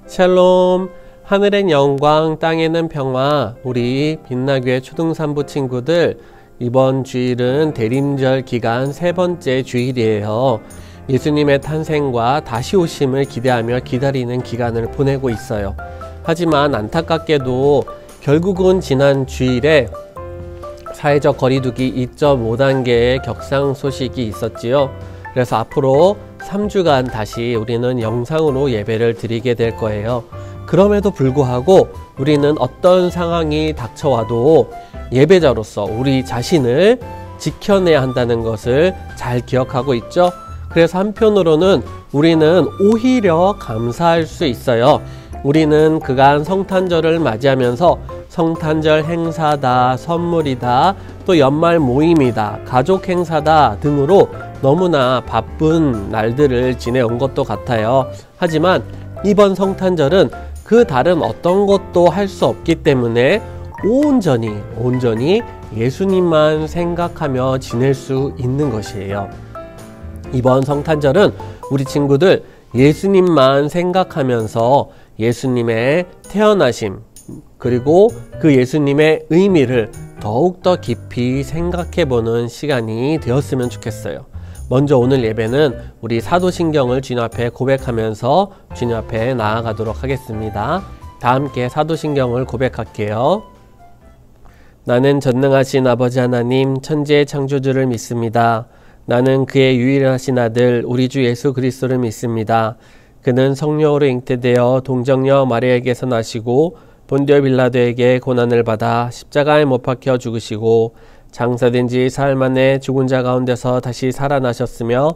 샬롬, 하늘엔 영광, 땅에는 평화. 우리 빛나교회 초등산부 친구들, 이번 주일은 대림절 기간 세 번째 주일이에요. 예수님의 탄생과 다시 오심을 기대하며 기다리는 기간을 보내고 있어요. 하지만 안타깝게도 결국은 지난 주일에 사회적 거리두기 2.5단계의 격상 소식이 있었지요. 그래서 앞으로 3주간 다시 우리는 영상으로 예배를 드리게 될 거예요. 그럼에도 불구하고 우리는 어떤 상황이 닥쳐와도 예배자로서 우리 자신을 지켜내야 한다는 것을 잘 기억하고 있죠. 그래서 한편으로는 우리는 오히려 감사할 수 있어요. 우리는 그간 성탄절을 맞이하면서 성탄절 행사다, 선물이다, 또 연말 모임이다, 가족 행사다 등으로 너무나 바쁜 날들을 지내온 것도 같아요. 하지만 이번 성탄절은 그 다른 어떤 것도 할 수 없기 때문에 온전히 예수님만 생각하며 지낼 수 있는 것이에요. 이번 성탄절은 우리 친구들 예수님만 생각하면서 예수님의 태어나심, 그리고 그 예수님의 의미를 더욱더 깊이 생각해보는 시간이 되었으면 좋겠어요. 먼저 오늘 예배는 우리 사도신경을 주님 앞에 고백하면서 주님 앞에 나아가도록 하겠습니다. 다 함께 사도신경을 고백할게요. 나는 전능하신 아버지 하나님 천지의 창조주를 믿습니다. 나는 그의 유일하신 아들 우리 주 예수 그리스도를 믿습니다. 그는 성령으로 잉태되어 동정녀 마리아에게서 나시고 본디오 빌라도에게 고난을 받아 십자가에 못 박혀 죽으시고 장사된 지 사흘 만에 죽은 자 가운데서 다시 살아나셨으며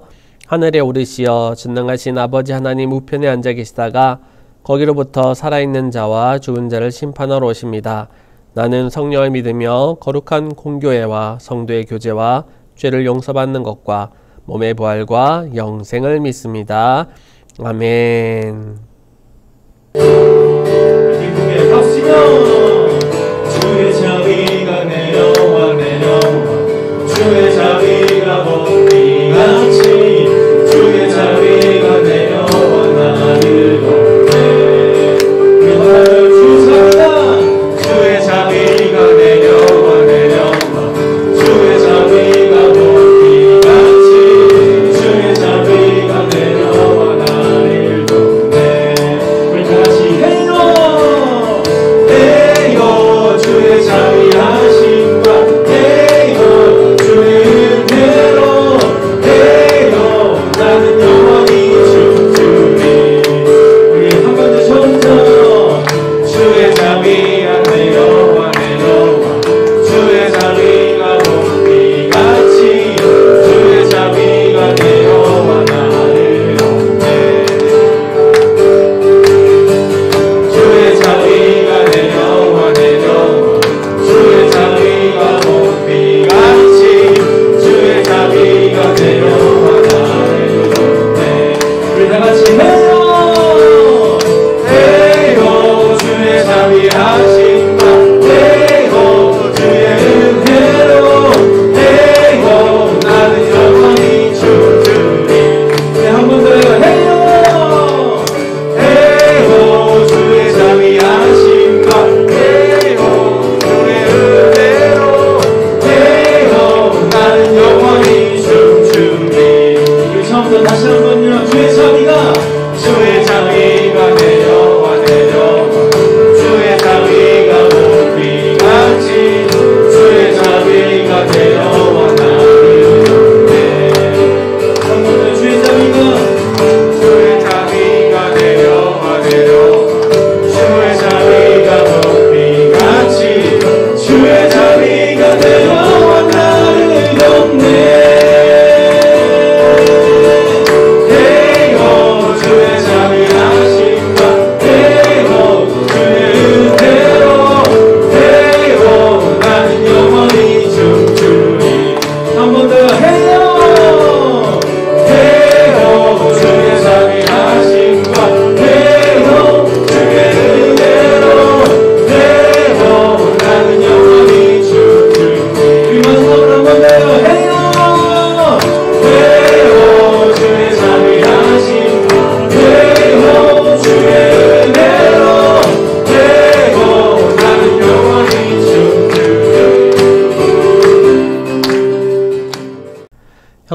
하늘에 오르시어 전능하신 아버지 하나님 우편에 앉아 계시다가 거기로부터 살아있는 자와 죽은 자를 심판하러 오십니다. 나는 성령을 믿으며 거룩한 공교회와 성도의 교제와 죄를 용서받는 것과 몸의 부활과 영생을 믿습니다. 아멘. 기쁨의 박수며 주의 자비가 내려와 주의 자비가 봄비같이 주의 자비가 내려와 나를 돕네. 그 하늘 주사다 주의 자비가 내려와 주의 자비가 봄비같이 주의 자비가 내려와 나를 돕네. 우리 다시 해요.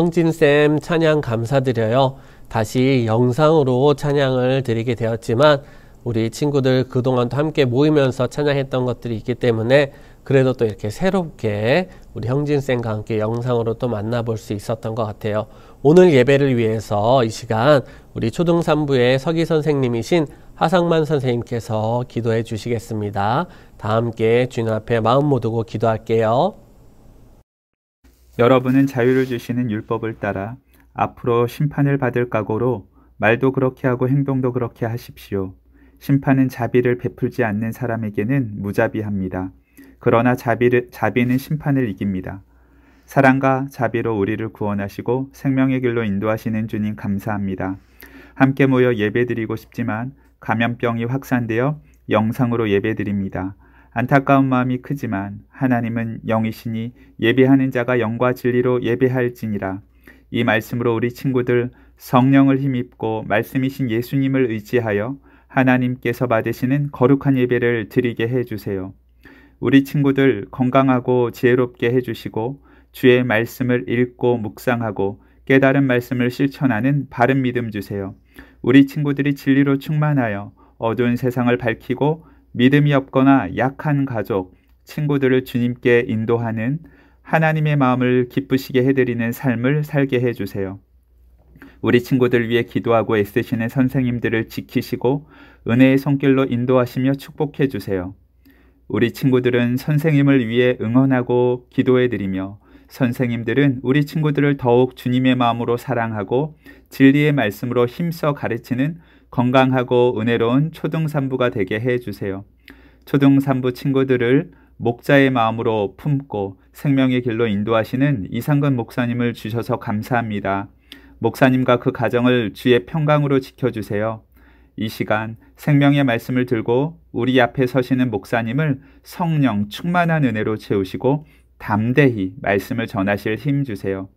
형진쌤 찬양 감사드려요. 다시 영상으로 찬양을 드리게 되었지만 우리 친구들 그동안도 함께 모이면서 찬양했던 것들이 있기 때문에 그래도 또 이렇게 새롭게 우리 형진쌤과 함께 영상으로 또 만나볼 수 있었던 것 같아요. 오늘 예배를 위해서 이 시간 우리 초등 3부의 서기 선생님이신 하상만 선생님께서 기도해 주시겠습니다. 다 함께 주님 앞에 마음 모두고 기도할게요. 여러분은 자유를 주시는 율법을 따라 앞으로 심판을 받을 각오로 말도 그렇게 하고 행동도 그렇게 하십시오. 심판은 자비를 베풀지 않는 사람에게는 무자비합니다. 그러나 자비는 심판을 이깁니다. 사랑과 자비로 우리를 구원하시고 생명의 길로 인도하시는 주님 감사합니다. 함께 모여 예배드리고 싶지만 감염병이 확산되어 영상으로 예배드립니다. 안타까운 마음이 크지만 하나님은 영이시니 예배하는 자가 영과 진리로 예배할지니라. 이 말씀으로 우리 친구들 성령을 힘입고 말씀이신 예수님을 의지하여 하나님께서 받으시는 거룩한 예배를 드리게 해주세요. 우리 친구들 건강하고 지혜롭게 해주시고 주의 말씀을 읽고 묵상하고 깨달은 말씀을 실천하는 바른 믿음 주세요. 우리 친구들이 진리로 충만하여 어두운 세상을 밝히고 믿음이 없거나 약한 가족, 친구들을 주님께 인도하는 하나님의 마음을 기쁘시게 해드리는 삶을 살게 해주세요. 우리 친구들 위해 기도하고 애쓰시는 선생님들을 지키시고 은혜의 손길로 인도하시며 축복해 주세요. 우리 친구들은 선생님을 위해 응원하고 기도해드리며 선생님들은 우리 친구들을 더욱 주님의 마음으로 사랑하고 진리의 말씀으로 힘써 가르치는 건강하고 은혜로운 초등 3부가 되게 해주세요. 초등 3부 친구들을 목자의 마음으로 품고 생명의 길로 인도하시는 이상근 목사님을 주셔서 감사합니다. 목사님과 그 가정을 주의 평강으로 지켜주세요. 이 시간 생명의 말씀을 들고 우리 앞에 서시는 목사님을 성령 충만한 은혜로 채우시고 담대히 말씀을 전하실 힘 주세요.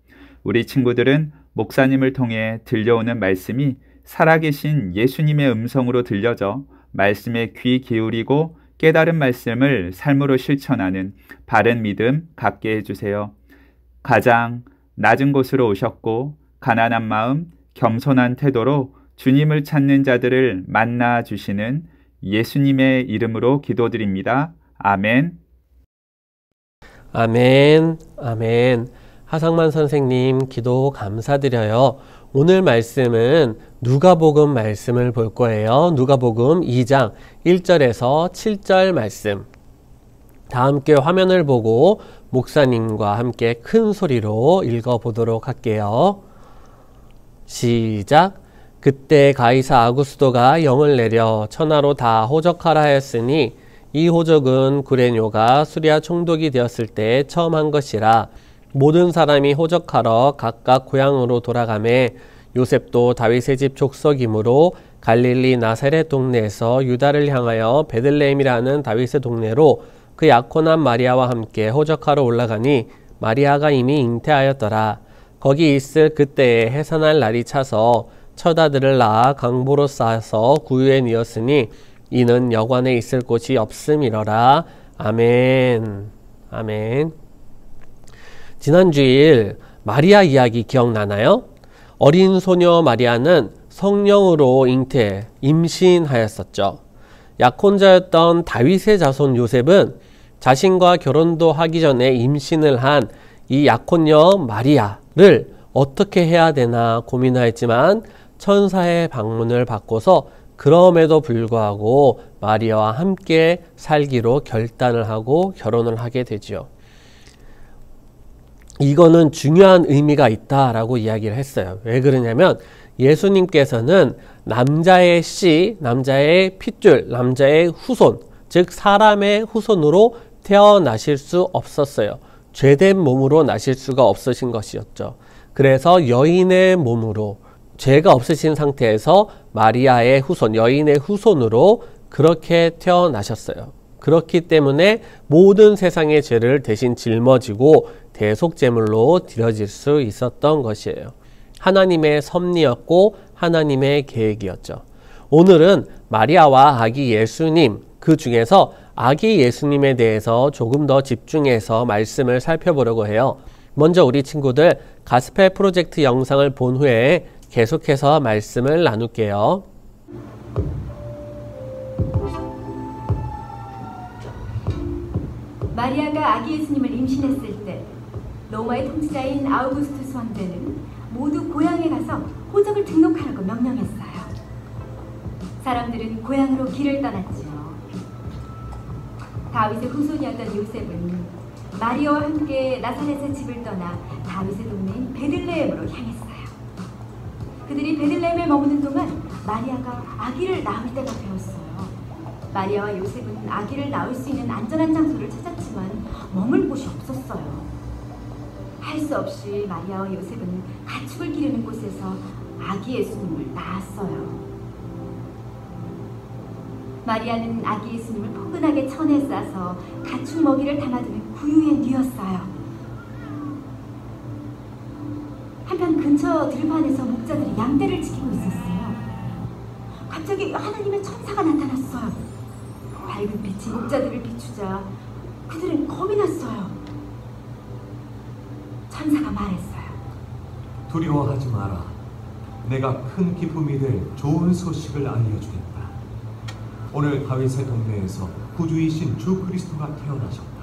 우리 친구들은 목사님을 통해 들려오는 말씀이 살아계신 예수님의 음성으로 들려져 말씀에 귀 기울이고 깨달은 말씀을 삶으로 실천하는 바른 믿음 갖게 해주세요. 가장 낮은 곳으로 오셨고 가난한 마음, 겸손한 태도로 주님을 찾는 자들을 만나 주시는 예수님의 이름으로 기도드립니다. 아멘. 아멘, 아멘. 하상만 선생님 기도 감사드려요. 오늘 말씀은 누가복음 말씀을 볼 거예요. 누가복음 2장 1절에서 7절 말씀. 다 함께 화면을 보고 목사님과 함께 큰 소리로 읽어보도록 할게요. 시작. 그때 가이사 아구스도가 영을 내려 천하로 다 호적하라 하였으니 이 호적은 구레뇨가 수리아 총독이 되었을 때 처음 한 것이라. 모든 사람이 호적하러 각각 고향으로 돌아가매 요셉도 다윗의 집 족속이므로 갈릴리 나사렛 동네에서 유다를 향하여 베들레헴이라는 다윗의 동네로 그 약혼한 마리아와 함께 호적하러 올라가니 마리아가 이미 잉태하였더라. 거기 있을 그때에 해산할 날이 차서 첫 아들을 낳아 강보로 싸서 구유에 뉘었으니 이는 여관에 있을 곳이 없음이러라. 아멘. 아멘. 지난주일 마리아 이야기 기억나나요? 어린 소녀 마리아는 성령으로 임신하였었죠. 약혼자였던 다윗의 자손 요셉은 자신과 결혼도 하기 전에 임신을 한 이 약혼녀 마리아를 어떻게 해야 되나 고민하였지만 천사의 방문을 받고서 그럼에도 불구하고 마리아와 함께 살기로 결단을 하고 결혼을 하게 되지요. 이거는 중요한 의미가 있다라고 이야기를 했어요. 왜 그러냐면 예수님께서는 남자의 씨, 남자의 핏줄, 남자의 후손, 즉 사람의 후손으로 태어나실 수 없었어요. 죄된 몸으로 나실 수가 없으신 것이었죠. 그래서 여인의 몸으로 죄가 없으신 상태에서 마리아의 후손, 여인의 후손으로 그렇게 태어나셨어요. 그렇기 때문에 모든 세상의 죄를 대신 짊어지고 대속제물로 드려질 수 있었던 것이에요. 하나님의 섭리였고 하나님의 계획이었죠. 오늘은 마리아와 아기 예수님, 그 중에서 아기 예수님에 대해서 조금 더 집중해서 말씀을 살펴보려고 해요. 먼저 우리 친구들 가스펠 프로젝트 영상을 본 후에 계속해서 말씀을 나눌게요. 마리아가 아기 예수님을 임신했을 때 로마의 통치자인 아우구스투스 황제는 모두 고향에 가서 호적을 등록하라고 명령했어요. 사람들은 고향으로 길을 떠났지요. 다윗의 후손이었던 요셉은 마리아와 함께 나사렛의 집을 떠나 다윗의 동네인 베들레헴으로 향했어요. 그들이 베들레헴에 머무는 동안 마리아가 아기를 낳을 때가 되었어요. 마리아와 요셉은 아기를 낳을 수 있는 안전한 장소를 찾았지만 머물 곳이 없었어요. 할 수 없이 마리아와 요셉은 가축을 기르는 곳에서 아기 예수님을 낳았어요. 마리아는 아기 예수님을 포근하게 천에 싸서 가축 먹이를 담아두는 구유에 뉘었어요. 한편 근처 들판에서 목자들이 양떼를 지키고 있었어요. 갑자기 하나님의 천사가 나타났어요. 밝은 빛이 목자들을 비추자 그들은 겁이 났어요. 천사가 말했어요. 두려워하지 마라. 내가 큰 기쁨이 될 좋은 소식을 알려주겠다. 오늘 다윗의 동네에서 구주이신 주 그리스도가 태어나셨다.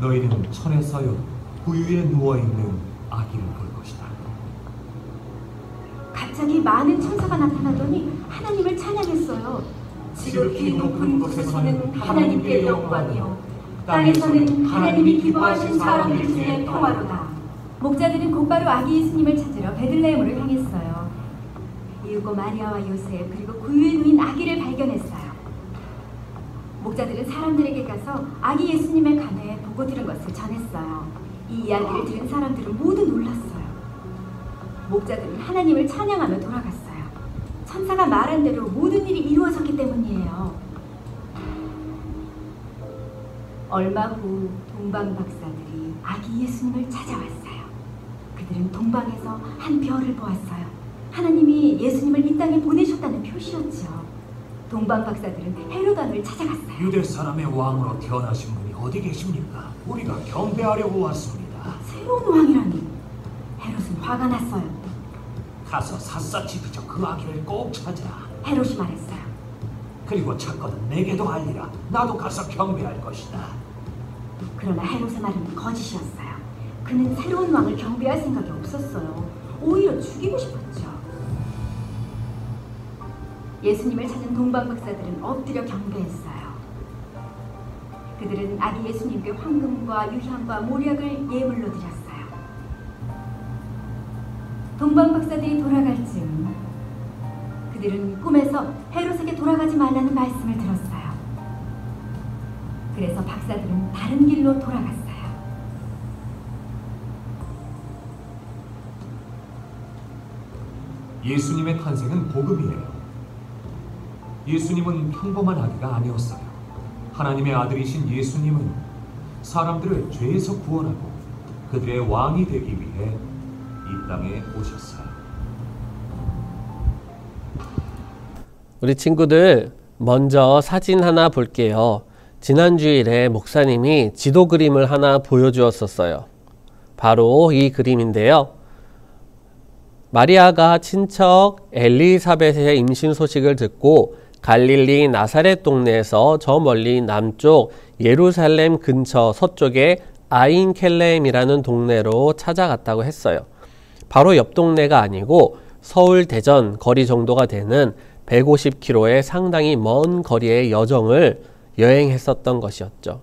너희는 천에 쌓여 구유에 누워있는 아기를 볼 것이다. 갑자기 많은 천사가 나타나더니 하나님을 찬양했어요. 지극히 높은 곳에서는 하나님께 영광이요 땅에서는 하나님이 기뻐하신 사람들 중에 평화로다. 목자들은 곧바로 아기 예수님을 찾으러 베들레헴으로 향했어요. 이윽고 마리아와 요셉 그리고 구유에 누인 아기를 발견했어요. 목자들은 사람들에게 가서 아기 예수님에 관해 보고 들은 것을 전했어요. 이 이야기를 들은 사람들은 모두 놀랐어요. 목자들은 하나님을 찬양하며 돌아갔어요. 천사가 말한 대로 모든 일이 이루어졌기 때문이에요. 얼마 후 동방 박사들이 아기 예수님을 찾아왔어요. 그들은 동방에서 한 별을 보았어요. 하나님이 예수님을 이 땅에 보내셨다는 표시였죠. 동방 박사들은 헤로단을 찾아갔어요. 유대 사람의 왕으로 태어나신 분이 어디 계십니까? 우리가 경배하려고 왔습니다. 새로운 왕이라니. 헤롯은 화가 났어요. 가서 샅샅이 뒤져 그 아기를 꼭 찾으라. 헤롯이 말했어요. 그리고 찾거든 내게도 알리라. 나도 가서 경배할 것이다. 그러나 헤롯의 말은 거짓이었어요. 그는 새로운 왕을 경배할 생각이 없었어요. 오히려 죽이고 싶었죠. 예수님을 찾은 동방 박사들은 엎드려 경배했어요. 그들은 아기 예수님께 황금과 유향과 모략을 예물로 드렸어요. 동방 박사들이 돌아갈 즈음 그들은 꿈에서 헤롯에게 돌아가지 말라는 말씀을 들었어요. 그래서 박사들은 다른 길로 돌아갔어요. 예수님의 탄생은 복음이에요. 예수님은 평범한 아기가 아니었어요. 하나님의 아들이신 예수님은 사람들을 죄에서 구원하고 그들의 왕이 되기 위해 이 땅에 오셨어요. 우리 친구들 먼저 사진 하나 볼게요. 지난 주일에 목사님이 지도 그림을 하나 보여주었었어요. 바로 이 그림인데요. 마리아가 친척 엘리사벳의 임신 소식을 듣고 갈릴리 나사렛 동네에서 저 멀리 남쪽 예루살렘 근처 서쪽의 아인켈렘이라는 동네로 찾아갔다고 했어요. 바로 옆 동네가 아니고 서울 대전 거리 정도가 되는 150km의 상당히 먼 거리의 여정을 여행했었던 것이었죠.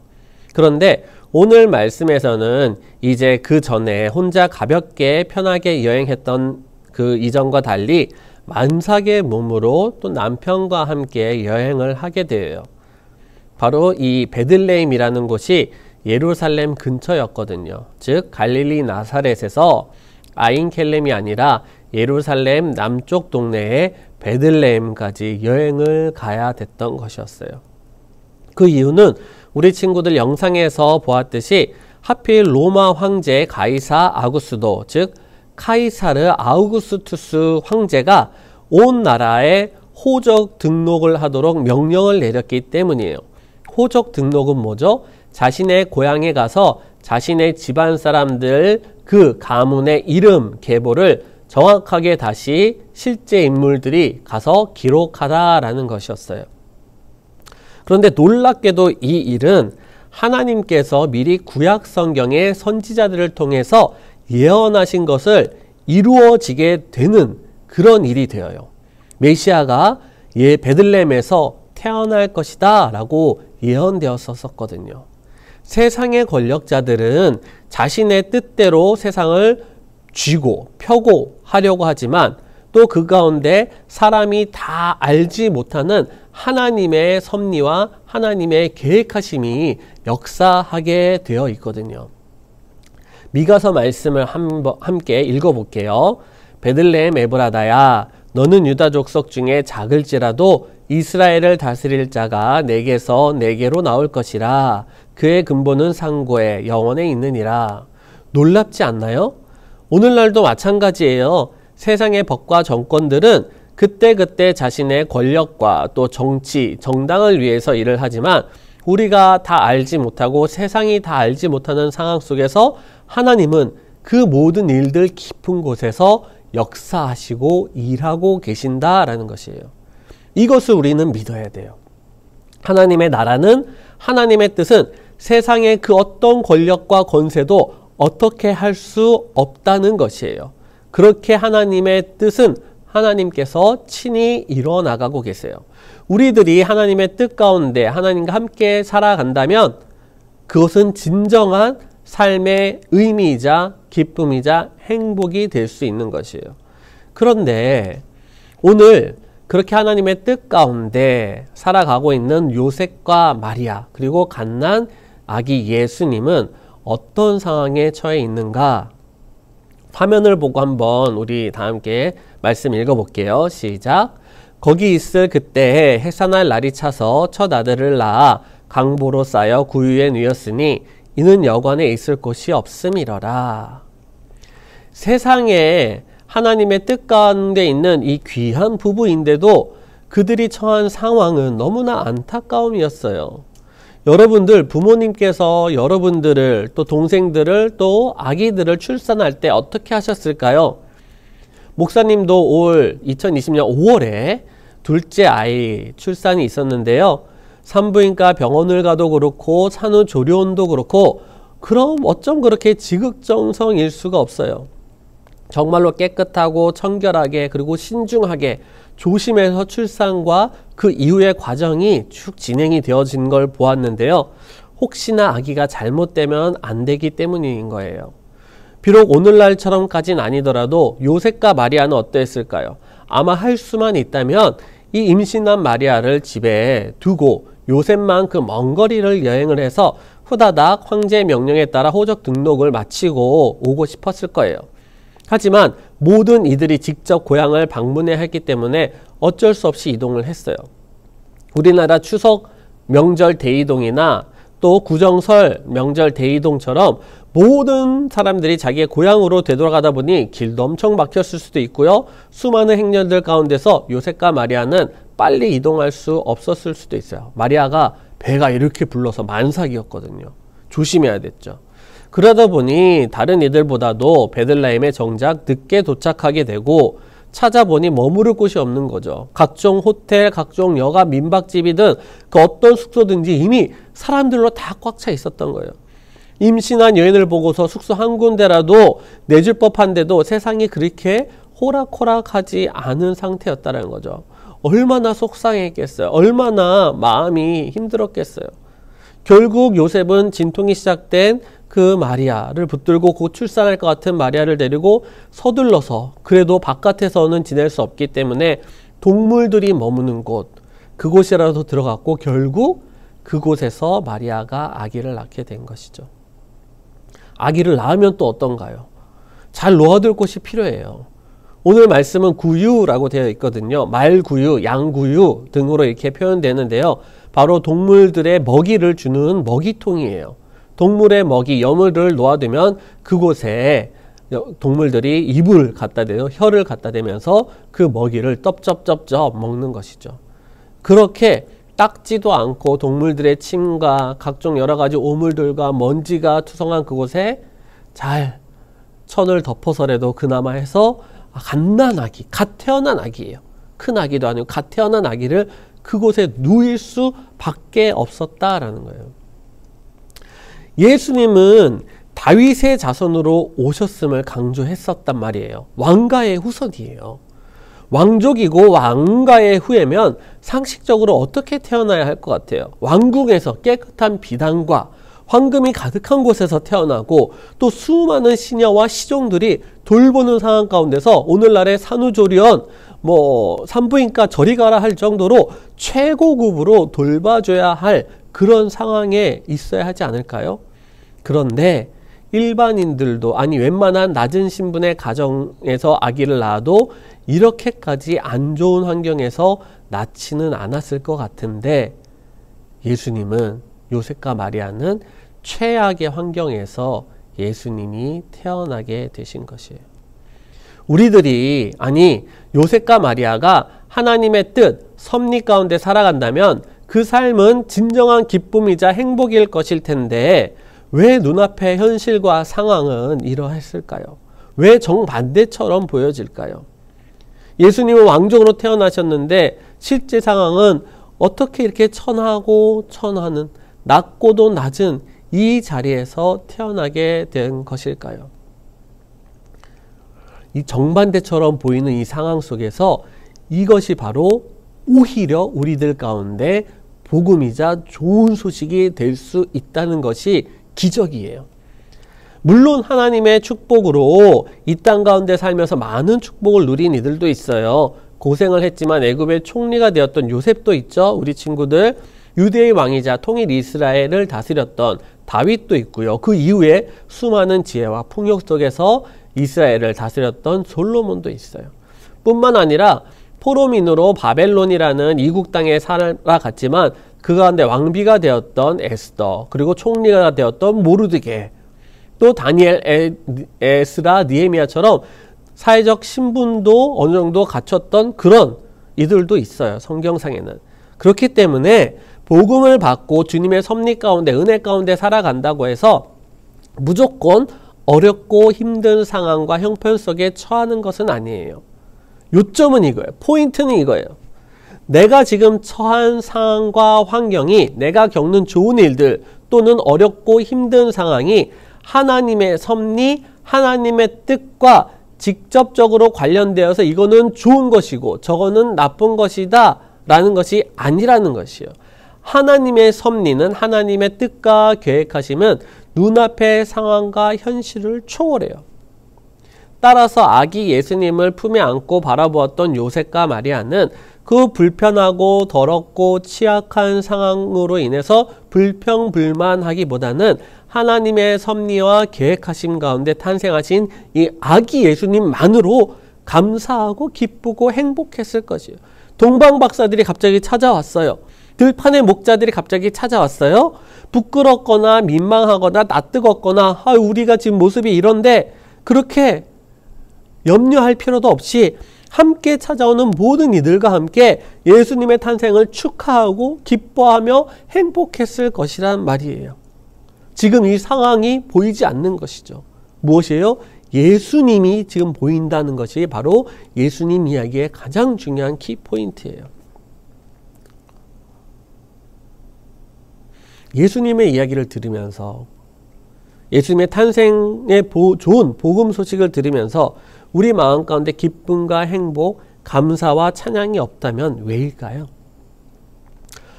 그런데 오늘 말씀에서는 이제 그 전에 혼자 가볍게 편하게 여행했던 그 이전과 달리 만삭의 몸으로 또 남편과 함께 여행을 하게 돼요. 바로 이 베들레헴이라는 곳이 예루살렘 근처였거든요. 즉 갈릴리 나사렛에서 아인켈렘이 아니라 예루살렘 남쪽 동네의 베들레헴까지 여행을 가야 됐던 것이었어요. 그 이유는 우리 친구들 영상에서 보았듯이 하필 로마 황제 가이사 아구스도, 즉 카이사르 아우구스투스 황제가 온 나라에 호적 등록을 하도록 명령을 내렸기 때문이에요. 호적 등록은 뭐죠? 자신의 고향에 가서 자신의 집안 사람들 그 가문의 이름, 계보를 정확하게 다시 실제 인물들이 가서 기록하다라는 것이었어요. 그런데 놀랍게도 이 일은 하나님께서 미리 구약 성경의 선지자들을 통해서 예언하신 것을 이루어지게 되는 그런 일이 되어요. 메시아가 베들레헴에서 태어날 것이다 라고 예언되었었거든요. 세상의 권력자들은 자신의 뜻대로 세상을 쥐고 펴고 하려고 하지만 또 그 가운데 사람이 다 알지 못하는 하나님의 섭리와 하나님의 계획하심이 역사하게 되어 있거든요. 미가서 말씀을 함께 읽어볼게요. 베들레헴 에브라다야, 너는 유다 족속 중에 작을지라도 이스라엘을 다스릴 자가 내게서 내게로 나올 것이라. 그의 근본은 상고에 영원에 있느니라. 놀랍지 않나요? 오늘날도 마찬가지예요. 세상의 법과 정권들은 그때그때 자신의 권력과 또 정치, 정당을 위해서 일을 하지만 우리가 다 알지 못하고 세상이 다 알지 못하는 상황 속에서 하나님은 그 모든 일들 깊은 곳에서 역사하시고 일하고 계신다라는 것이에요. 이것을 우리는 믿어야 돼요. 하나님의 나라는, 하나님의 뜻은 세상의 그 어떤 권력과 권세도 어떻게 할 수 없다는 것이에요. 그렇게 하나님의 뜻은 하나님께서 친히 이뤄나가고 계세요. 우리들이 하나님의 뜻 가운데 하나님과 함께 살아간다면 그것은 진정한 삶의 의미이자 기쁨이자 행복이 될 수 있는 것이에요. 그런데 오늘 그렇게 하나님의 뜻 가운데 살아가고 있는 요셉과 마리아 그리고 갓난 아기 예수님은 어떤 상황에 처해 있는가? 화면을 보고 한번 우리 다 함께 말씀 읽어볼게요. 시작. 거기 있을 그때에 해산할 날이 차서 첫 아들을 낳아 강보로 쌓여 구유에 누였으니 이는 여관에 있을 곳이 없음이러라. 세상에 하나님의 뜻 가운데 있는 이 귀한 부부인데도 그들이 처한 상황은 너무나 안타까움이었어요. 여러분들 부모님께서 여러분들을 또 동생들을 또 아기들을 출산할 때 어떻게 하셨을까요? 목사님도 올 2020년 5월에 둘째 아이 출산이 있었는데요. 산부인과 병원을 가도 그렇고 산후조리원도 그렇고 그럼 어쩜 그렇게 지극정성일 수가 없어요. 정말로 깨끗하고 청결하게 그리고 신중하게 조심해서 출산과 그 이후의 과정이 쭉 진행이 되어진 걸 보았는데요. 혹시나 아기가 잘못되면 안 되기 때문인 거예요. 비록 오늘날처럼까지는 아니더라도 요셉과 마리아는 어땠을까요? 아마 할 수만 있다면 이 임신한 마리아를 집에 두고 요셉만 그 먼 거리를 여행을 해서 후다닥 황제의 명령에 따라 호적 등록을 마치고 오고 싶었을 거예요. 하지만 모든 이들이 직접 고향을 방문해야 했기 때문에 어쩔 수 없이 이동을 했어요. 우리나라 추석 명절 대이동이나 또 구정설 명절 대이동처럼 모든 사람들이 자기의 고향으로 되돌아가다 보니 길도 엄청 막혔을 수도 있고요. 수많은 행렬들 가운데서 요셉과 마리아는 빨리 이동할 수 없었을 수도 있어요. 마리아가 배가 이렇게 불러서 만삭이었거든요. 조심해야 됐죠. 그러다 보니 다른 이들보다도 베들레헴에 정작 늦게 도착하게 되고 찾아보니 머무를 곳이 없는 거죠. 각종 호텔, 각종 여가 민박집이든 그 어떤 숙소든지 이미 사람들로 다 꽉 차 있었던 거예요. 임신한 여인을 보고서 숙소 한 군데라도 내줄 법한데도 세상이 그렇게 호락호락하지 않은 상태였다는 거죠. 얼마나 속상했겠어요. 얼마나 마음이 힘들었겠어요. 결국 요셉은 진통이 시작된 그 마리아를 붙들고 곧 출산할 것 같은 마리아를 데리고 서둘러서 그래도 바깥에서는 지낼 수 없기 때문에 동물들이 머무는 곳 그곳이라도 들어갔고 결국 그곳에서 마리아가 아기를 낳게 된 것이죠. 아기를 낳으면 또 어떤가요? 잘 놓아둘 곳이 필요해요. 오늘 말씀은 구유라고 되어 있거든요. 말구유, 양구유 등으로 이렇게 표현되는데요. 바로 동물들의 먹이를 주는 먹이통이에요. 동물의 먹이, 여물을 놓아두면 그곳에 동물들이 입을 갖다 대요. 혀를 갖다 대면서 그 먹이를 떡접접접 먹는 것이죠. 그렇게 닦지도 않고 동물들의 침과 각종 여러 가지 오물들과 먼지가 투성한 그곳에 잘 천을 덮어서라도 그나마 해서 갓난아기, 갓 태어난 아기예요. 큰 아기도 아니고 갓 태어난 아기를 그곳에 누일 수밖에 없었다라는 거예요. 예수님은 다윗의 자손으로 오셨음을 강조했었단 말이에요. 왕가의 후손이에요. 왕족이고 왕가의 후예면 상식적으로 어떻게 태어나야 할 것 같아요? 왕궁에서 깨끗한 비단과 황금이 가득한 곳에서 태어나고 또 수많은 시녀와 시종들이 돌보는 상황 가운데서 오늘날의 산후조리원 산부인과 저리 가라 할 정도로 최고급으로 돌봐줘야 할 그런 상황에 있어야 하지 않을까요? 그런데 일반인들도 아니 웬만한 낮은 신분의 가정에서 아기를 낳아도 이렇게까지 안 좋은 환경에서 낳지는 않았을 것 같은데 예수님은 요셉과 마리아는 최악의 환경에서 예수님이 태어나게 되신 것이에요. 우리들이 아니 요셉과 마리아가 하나님의 뜻, 섭리 가운데 살아간다면 그 삶은 진정한 기쁨이자 행복일 것일 텐데 왜 눈앞의 현실과 상황은 이러했을까요? 왜 정반대처럼 보여질까요? 예수님은 왕족으로 태어나셨는데 실제 상황은 어떻게 이렇게 천하고 천하는 낮고도 낮은 이 자리에서 태어나게 된 것일까요? 이 정반대처럼 보이는 이 상황 속에서 이것이 바로 오히려 우리들 가운데 복음이자 좋은 소식이 될 수 있다는 것이 기적이에요. 물론 하나님의 축복으로 이 땅 가운데 살면서 많은 축복을 누린 이들도 있어요. 고생을 했지만 애굽의 총리가 되었던 요셉도 있죠. 우리 친구들 유대의 왕이자 통일 이스라엘을 다스렸던 다윗도 있고요. 그 이후에 수많은 지혜와 풍요 속에서 이스라엘을 다스렸던 솔로몬도 있어요. 뿐만 아니라 포로민으로 바벨론이라는 이국 땅에 살아갔지만 그 가운데 왕비가 되었던 에스더, 그리고 총리가 되었던 모르드게, 또 다니엘, 에스라, 느헤미야처럼 사회적 신분도 어느 정도 갖췄던 그런 이들도 있어요. 성경상에는. 그렇기 때문에 복음을 받고 주님의 섭리 가운데 은혜 가운데 살아간다고 해서 무조건 어렵고 힘든 상황과 형편 속에 처하는 것은 아니에요. 요점은 이거예요. 포인트는 이거예요. 내가 지금 처한 상황과 환경이, 내가 겪는 좋은 일들 또는 어렵고 힘든 상황이 하나님의 섭리, 하나님의 뜻과 직접적으로 관련되어서 이거는 좋은 것이고 저거는 나쁜 것이다 라는 것이 아니라는 것이요. 하나님의 섭리는 하나님의 뜻과 계획하심은 눈앞의 상황과 현실을 초월해요. 따라서 아기 예수님을 품에 안고 바라보았던 요셉과 마리아는 그 불편하고 더럽고 취약한 상황으로 인해서 불평불만하기보다는 하나님의 섭리와 계획하심 가운데 탄생하신 이 아기 예수님만으로 감사하고 기쁘고 행복했을 것이에요. 동방 박사들이 갑자기 찾아왔어요. 들판의 목자들이 갑자기 찾아왔어요. 부끄럽거나 민망하거나 낯뜨겁거나 우리가 지금 모습이 이런데 그렇게 염려할 필요도 없이 함께 찾아오는 모든 이들과 함께 예수님의 탄생을 축하하고 기뻐하며 행복했을 것이란 말이에요. 지금 이 상황이 보이지 않는 것이죠. 무엇이에요? 예수님이 지금 보인다는 것이 바로 예수님 이야기의 가장 중요한 키포인트예요. 예수님의 이야기를 들으면서 예수님의 탄생의 좋은 복음 소식을 들으면서 우리 마음 가운데 기쁨과 행복, 감사와 찬양이 없다면 왜일까요?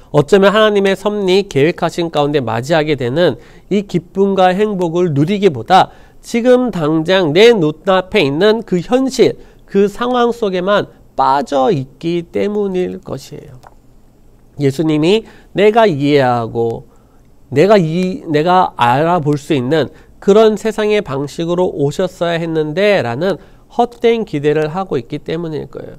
어쩌면 하나님의 섭리, 계획하신 가운데 맞이하게 되는 이 기쁨과 행복을 누리기보다 지금 당장 내 눈앞에 있는 그 현실, 그 상황 속에만 빠져 있기 때문일 것이에요. 예수님이 내가 이해하고 내가 알아볼 수 있는 그런 세상의 방식으로 오셨어야 했는데 라는 헛된 기대를 하고 있기 때문일 거예요.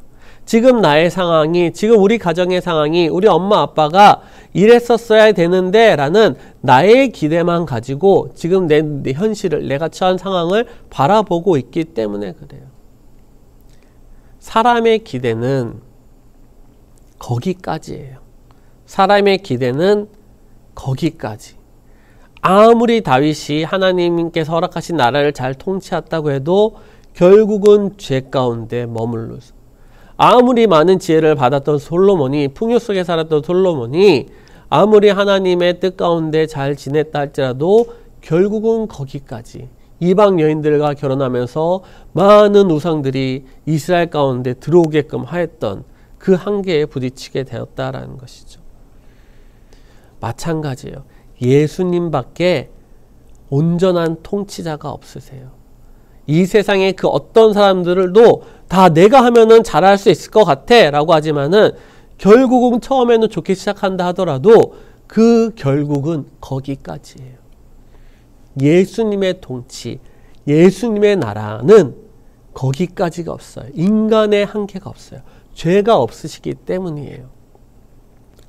지금 나의 상황이, 지금 우리 가정의 상황이, 우리 엄마 아빠가 이랬었어야 되는데 라는 나의 기대만 가지고 지금 내 현실을, 내가 처한 상황을 바라보고 있기 때문에 그래요. 사람의 기대는 거기까지예요. 사람의 기대는 거기까지. 아무리 다윗이 하나님께서 허락하신 나라를 잘 통치했다고 해도 결국은 죄 가운데 머물러서, 아무리 많은 지혜를 받았던 솔로몬이, 풍요 속에 살았던 솔로몬이 아무리 하나님의 뜻 가운데 잘 지냈다 할지라도 결국은 거기까지. 이방 여인들과 결혼하면서 많은 우상들이 이스라엘 가운데 들어오게끔 하였던 그 한계에 부딪히게 되었다라는 것이죠. 마찬가지예요. 예수님밖에 온전한 통치자가 없으세요. 이 세상의 그 어떤 사람들도 다 내가 하면은 잘할 수 있을 것 같아 라고 하지만은 결국은 처음에는 좋게 시작한다 하더라도 그 결국은 거기까지예요. 예수님의 통치, 예수님의 나라는 거기까지가 없어요. 인간의 한계가 없어요. 죄가 없으시기 때문이에요.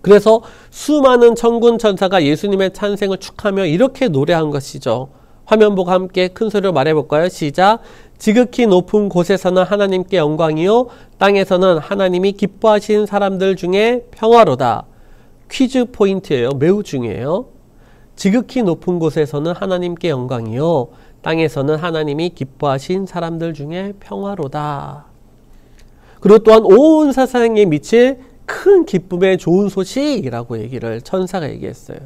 그래서 수많은 천군 천사가 예수님의 탄생을 축하며 이렇게 노래한 것이죠. 화면 보고 함께 큰 소리로 말해볼까요? 시작. 지극히 높은 곳에서는 하나님께 영광이요 땅에서는 하나님이 기뻐하신 사람들 중에 평화로다. 퀴즈 포인트예요. 매우 중요해요. 지극히 높은 곳에서는 하나님께 영광이요 땅에서는 하나님이 기뻐하신 사람들 중에 평화로다. 그리고 또한 온 세상에 미칠 큰 기쁨의 좋은 소식이라고 얘기를 천사가 얘기했어요.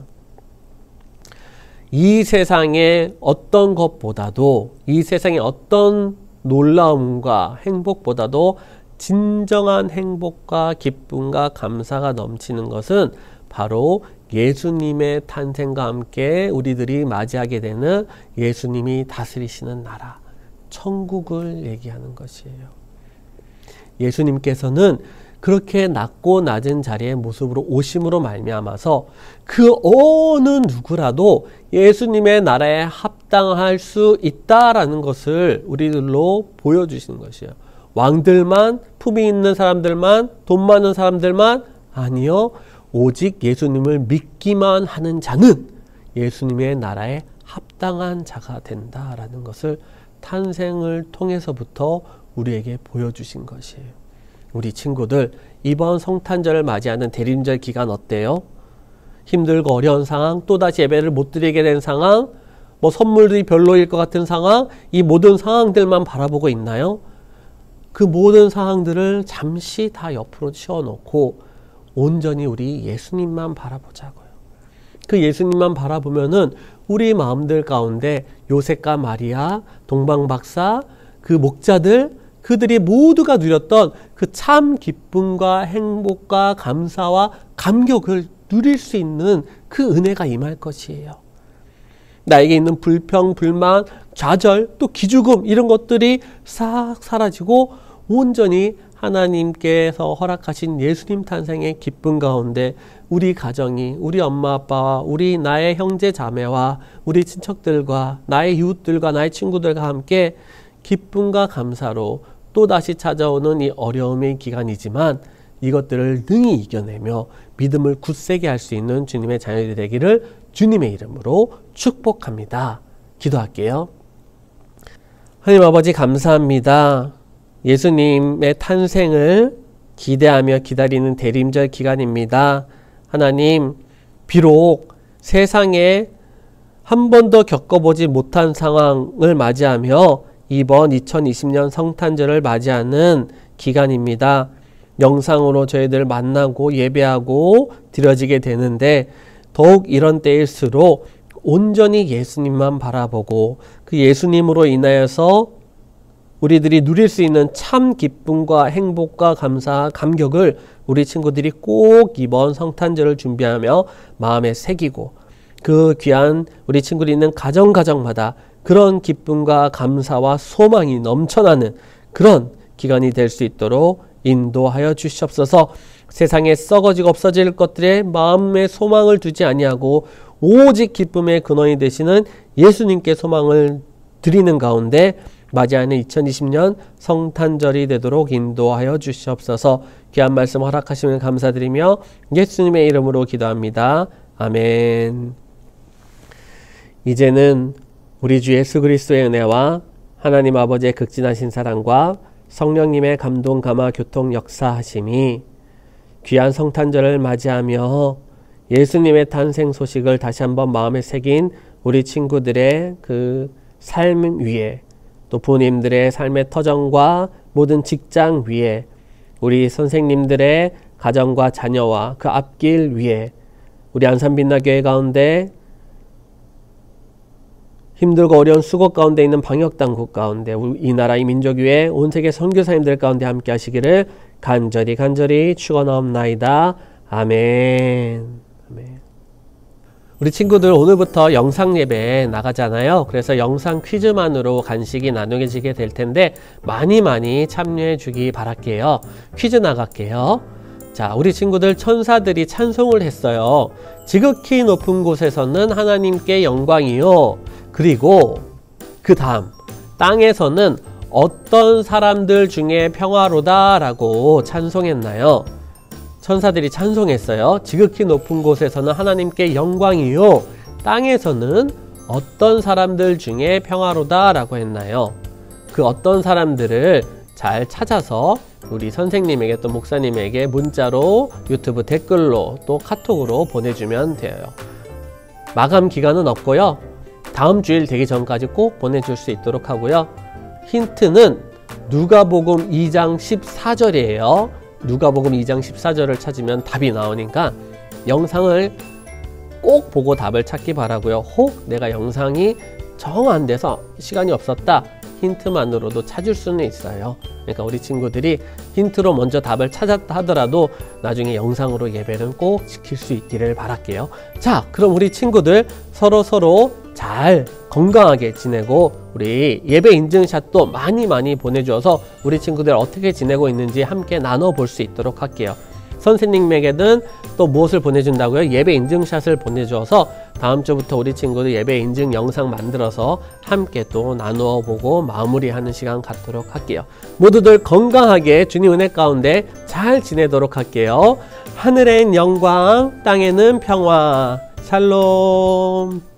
이 세상의 어떤 것보다도, 이 세상의 어떤 놀라움과 행복보다도 진정한 행복과 기쁨과 감사가 넘치는 것은 바로 예수님의 탄생과 함께 우리들이 맞이하게 되는 예수님이 다스리시는 나라, 천국을 얘기하는 것이에요. 예수님께서는 그렇게 낮고 낮은 자리의 모습으로 오심으로 말미암아서 그 어느 누구라도 예수님의 나라에 합당할 수 있다라는 것을 우리들로 보여주시는 것이에요. 왕들만, 품위 있는 사람들만, 돈 많은 사람들만, 아니요. 오직 예수님을 믿기만 하는 자는 예수님의 나라에 합당한 자가 된다라는 것을 탄생을 통해서부터 우리에게 보여주신 것이에요. 우리 친구들, 이번 성탄절을 맞이하는 대림절 기간 어때요? 힘들고 어려운 상황, 또다시 예배를 못 드리게 된 상황, 뭐 선물들이 별로일 것 같은 상황, 이 모든 상황들만 바라보고 있나요? 그 모든 상황들을 잠시 다 옆으로 치워놓고 온전히 우리 예수님만 바라보자고요. 그 예수님만 바라보면은 우리 마음들 가운데 요셉과 마리아, 동방박사, 그 목자들, 그들이 모두가 누렸던 그 참 기쁨과 행복과 감사와 감격을 누릴 수 있는 그 은혜가 임할 것이에요. 나에게 있는 불평, 불만, 좌절, 또 기죽음 이런 것들이 싹 사라지고 온전히 하나님께서 허락하신 예수님 탄생의 기쁨 가운데 우리 가정이, 우리 엄마 아빠와 우리 나의 형제 자매와 우리 친척들과 나의 이웃들과 나의 친구들과 함께 기쁨과 감사로 또다시 찾아오는 이 어려움의 기간이지만 이것들을 능히 이겨내며 믿음을 굳세게 할 수 있는 주님의 자녀들이 되기를 주님의 이름으로 축복합니다. 기도할게요. 하나님 아버지 감사합니다. 예수님의 탄생을 기대하며 기다리는 대림절 기간입니다. 하나님, 비록 세상에 한 번도 겪어보지 못한 상황을 맞이하며 이번 2020년 성탄절을 맞이하는 기간입니다. 영상으로 저희들 만나고 예배하고 드려지게 되는데 더욱 이런 때일수록 온전히 예수님만 바라보고 그 예수님으로 인하여서 우리들이 누릴 수 있는 참 기쁨과 행복과 감사, 감격을 우리 친구들이 꼭 이번 성탄절을 준비하며 마음에 새기고 그 귀한 우리 친구들이 있는 가정마다 그런 기쁨과 감사와 소망이 넘쳐나는 그런 기간이 될 수 있도록 인도하여 주시옵소서. 세상에 썩어지고 없어질 것들에 마음의 소망을 두지 아니하고 오직 기쁨의 근원이 되시는 예수님께 소망을 드리는 가운데 맞이하는 2020년 성탄절이 되도록 인도하여 주시옵소서. 귀한 말씀 허락하시면 감사드리며 예수님의 이름으로 기도합니다. 아멘. 이제는 우리 주 예수 그리스도의 은혜와 하나님 아버지의 극진하신 사랑과 성령님의 감동 감화 교통 역사하심이 귀한 성탄절을 맞이하며 예수님의 탄생 소식을 다시 한번 마음에 새긴 우리 친구들의 그 삶 위에, 또 부모님들의 삶의 터전과 모든 직장 위에, 우리 선생님들의 가정과 자녀와 그 앞길 위에, 우리 안산빛나교회 가운데 힘들고 어려운 수고 가운데 있는 방역당국 가운데, 이 나라 이 민족 위에 온 세계 선교사님들 가운데 함께 하시기를 간절히 축원하옵나이다. 아멘. 아멘. 우리 친구들 오늘부터 영상 예배 나가잖아요. 그래서 영상 퀴즈만으로 간식이 나누어지게 될 텐데 많이 참여해 주기 바랄게요. 퀴즈 나갈게요. 자, 우리 친구들 천사들이 찬송을 했어요. 지극히 높은 곳에서는 하나님께 영광이요. 그리고 그 다음 땅에서는 어떤 사람들 중에 평화로다 라고 찬송했나요? 천사들이 찬송했어요. 지극히 높은 곳에서는 하나님께 영광이요. 땅에서는 어떤 사람들 중에 평화로다 라고 했나요? 그 어떤 사람들을 잘 찾아서 우리 선생님에게 또 목사님에게 문자로, 유튜브 댓글로, 또 카톡으로 보내주면 돼요. 마감 기간은 없고요. 다음 주일 되기 전까지 꼭 보내줄 수 있도록 하고요. 힌트는 누가복음 2장 14절이에요. 누가복음 2장 14절을 찾으면 답이 나오니까 영상을 꼭 보고 답을 찾기 바라고요. 혹 내가 영상이 정 안 돼서 시간이 없었다, 힌트만으로도 찾을 수는 있어요. 그러니까 우리 친구들이 힌트로 먼저 답을 찾았다 하더라도 나중에 영상으로 예배는 꼭 지킬 수 있기를 바랄게요. 자, 그럼 우리 친구들 서로 잘 건강하게 지내고 우리 예배 인증샷도 많이 보내주어서 우리 친구들 어떻게 지내고 있는지 함께 나눠볼 수 있도록 할게요. 선생님에게는 또 무엇을 보내준다고요? 예배 인증샷을 보내주어서 다음 주부터 우리 친구들 예배 인증 영상 만들어서 함께 또 나누어 보고 마무리하는 시간 갖도록 할게요. 모두들 건강하게 주님 은혜 가운데 잘 지내도록 할게요. 하늘엔 영광, 땅에는 평화. 샬롬.